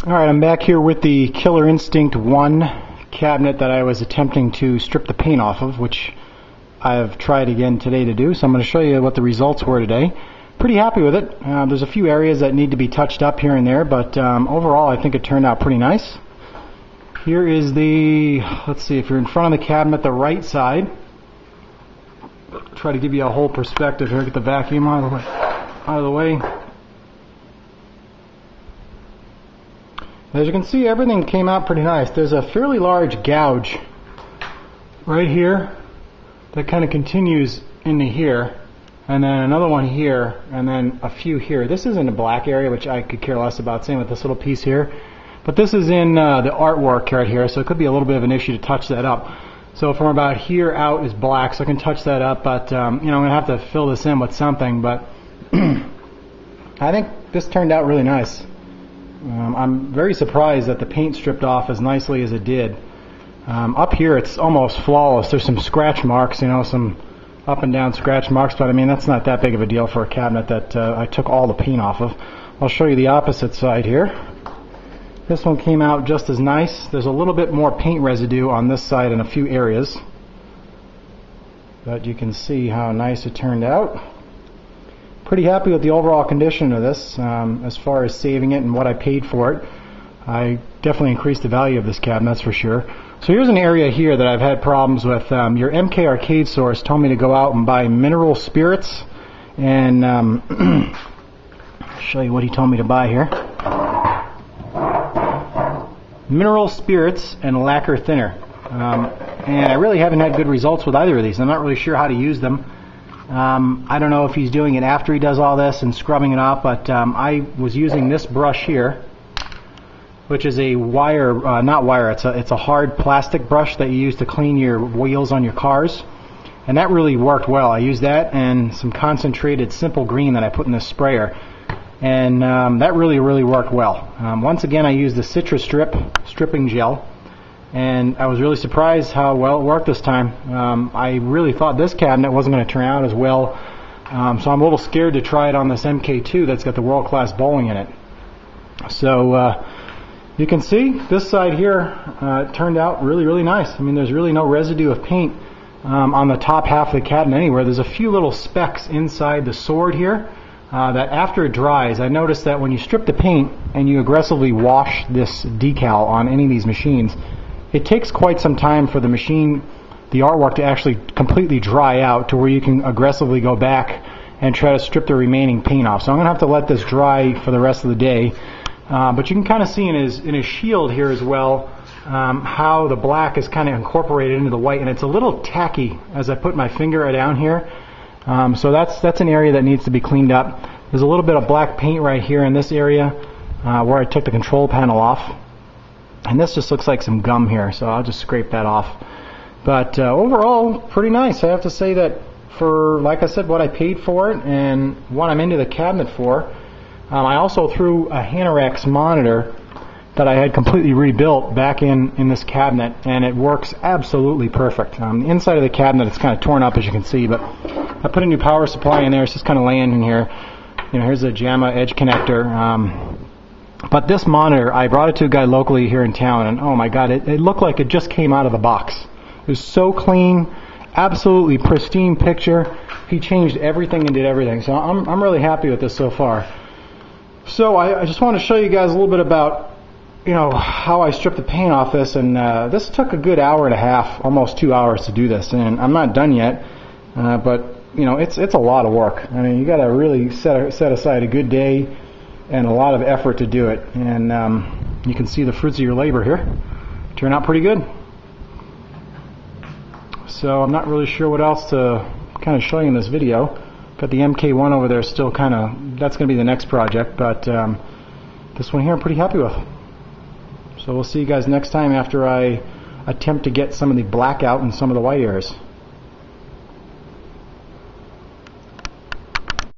Alright, I'm back here with the Killer Instinct 1 cabinet that I was attempting to strip the paint off of, which I've tried again today to do. So I'm going to show you what the results were today. Pretty happy with it. There's a few areas that need to be touched up here and there, but overall I think it turned out pretty nice. Here is the, let's see, if you're in front of the cabinet, the right side. Try to give you a whole perspective here. Get the vacuum out of the way. As you can see, everything came out pretty nice. There's a fairly large gouge right here that kind of continues into here, and then another one here, and then a few here. This is in the black area, which I could care less about. Same with this little piece here. But this is in the artwork right here, so it could be a little bit of an issue to touch that up. So from about here out is black, so I can touch that up, but I'm going to have to fill this in with something. But I think this turned out really nice. I'm very surprised that the paint stripped off as nicely as it did. Up here it's almost flawless. There's some scratch marks, some up and down scratch marks, but I mean that's not that big of a deal for a cabinet that I took all the paint off of. I'll show you the opposite side here. This one came out just as nice. There's a little bit more paint residue on this side in a few areas, but you can see how nice it turned out. Pretty happy with the overall condition of this. As far as saving it and what I paid for it, I definitely increased the value of this cabinet, that's for sure. So here's an area here that I've had problems with. Your MK Arcade source told me to go out and buy mineral spirits, and I'll show you what he told me to buy here. Mineral spirits and lacquer thinner, and I really haven't had good results with either of these. I'm not really sure how to use them. I don't know if he's doing it after he does all this and scrubbing it off, but I was using this brush here, which is a wire, not wire, it's a hard plastic brush that you use to clean your wheels on your cars, and that really worked well. I used that and some concentrated simple green that I put in this sprayer, and that really worked well. Once again, I used the Citrus stripping gel, and I was really surprised how well it worked this time. I really thought this cabinet wasn't going to turn out as well, so I'm a little scared to try it on this MK2 that's got the World Class Bowling in it. So you can see this side here turned out really nice. I mean, there's really no residue of paint on the top half of the cabinet anywhere. There's a few little specks inside the sword here that after it dries, I noticed that when you strip the paint and you aggressively wash this decal on any of these machines, it takes quite some time for the machine, the artwork, to actually completely dry out to where you can aggressively go back and try to strip the remaining paint off. So I'm going to have to let this dry for the rest of the day. But you can kind of see in his shield here as well how the black is kind of incorporated into the white, and it's a little tacky as I put my finger down here. So that's an area that needs to be cleaned up. There's a little bit of black paint right here in this area where I took the control panel off. And this just looks like some gum here, so I'll just scrape that off. But overall, pretty nice. I have to say that for, like I said, what I paid for it and what I'm into the cabinet for. I also threw a Hanorax monitor that I had completely rebuilt back in this cabinet, and it works absolutely perfect. The inside of the cabinet, it's kind of torn up, as you can see, but I put a new power supply in there. It's just kind of laying in here. Here's a JAMA edge connector. But this monitor, I brought it to a guy locally here in town, and oh my god, it looked like it just came out of the box. It was so clean, absolutely pristine picture. He changed everything and did everything, so I'm really happy with this so far. So I just want to show you guys a little bit about how I stripped the paint off this, and this took a good hour and a half, almost 2 hours to do this, and I'm not done yet, but it's a lot of work. I mean, you got to really set aside a good day and a lot of effort to do it, and you can see the fruits of your labor here. Turned out pretty good. So I'm not really sure what else to kind of show you in this video. Got the MK1 over there still kind of, that's going to be the next project, but this one here I'm pretty happy with. So we'll see you guys next time after I attempt to get some of the black out and some of the white areas.